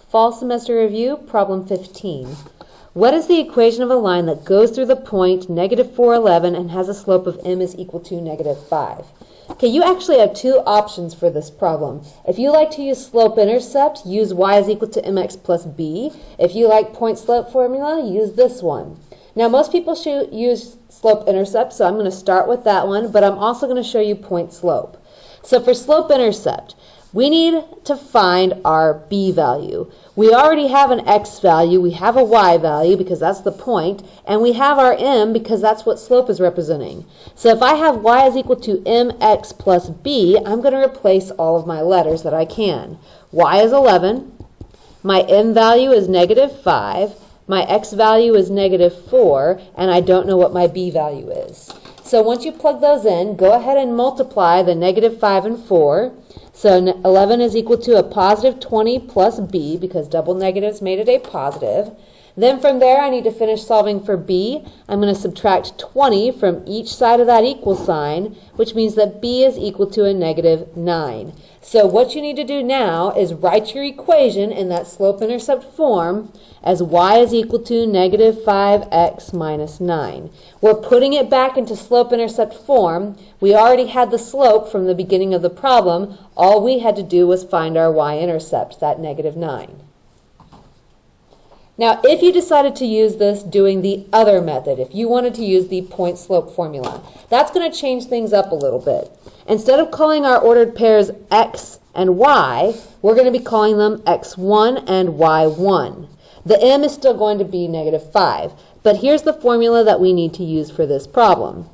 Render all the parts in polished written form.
Fall Semester Review, Problem 15. What is the equation of a line that goes through the point negative 4, 11 and has a slope of m is equal to negative 5? Okay, you actually have two options for this problem. If you like to use slope-intercept, use y is equal to mx plus b. If you like point-slope formula, use this one. Now, most people use slope-intercept, so I'm going to start with that one, but I'm also going to show you point-slope. So for slope-intercept, we need to find our b value. We already have an x value, we have a y value because that's the point, and we have our m because that's what slope is representing. So if I have y is equal to mx plus b, I'm going to replace all of my letters that I can. Y is 11, my m value is negative 5, my x value is negative 4, and I don't know what my b value is. So once you plug those in, go ahead and multiply the negative 5 and 4. So 11 is equal to a positive 20 plus b, because double negatives made it a positive. Then from there, I need to finish solving for b. I'm going to subtract 20 from each side of that equal sign, which means that b is equal to a negative 9. So what you need to do now is write your equation in that slope-intercept form as y is equal to negative 5x minus 9. We're putting it back into slope-intercept form. We already had the slope from the beginning of the problem. All we had to do was find our y-intercept, that negative 9. Now, if you decided to use this doing the other method, if you wanted to use the point-slope formula, that's going to change things up a little bit. Instead of calling our ordered pairs x and y, we're going to be calling them x1 and y1. The m is still going to be negative 5, but here's the formula that we need to use for this problem.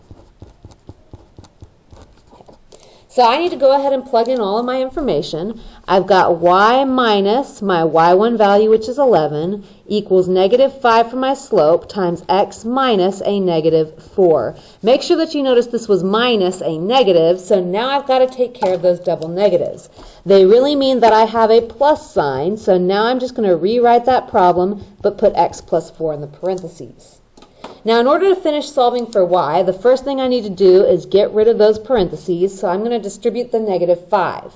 So I need to go ahead and plug in all of my information. I've got y minus my y1 value, which is 11, equals negative 5 for my slope times x minus a negative 4. Make sure that you notice this was minus a negative, so now I've got to take care of those double negatives. They really mean that I have a plus sign, so now I'm just going to rewrite that problem, but put x plus 4 in the parentheses. Now, in order to finish solving for y, the first thing I need to do is get rid of those parentheses, so I'm going to distribute the negative 5.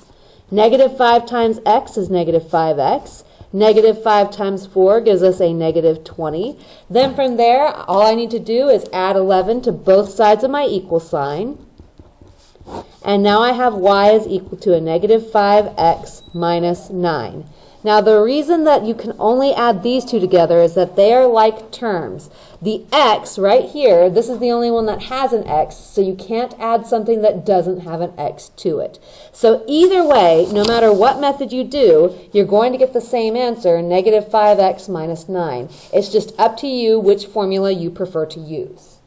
Negative 5 times x is negative 5x. Negative 5 times 4 gives us a negative 20. Then from there, all I need to do is add 11 to both sides of my equal sign. And now I have y is equal to a negative 5x minus 9. Now, the reason that you can only add these two together is that they are like terms. The x right here, this is the only one that has an x, so you can't add something that doesn't have an x to it. So either way, no matter what method you do, you're going to get the same answer, negative 5x minus 9. It's just up to you which formula you prefer to use.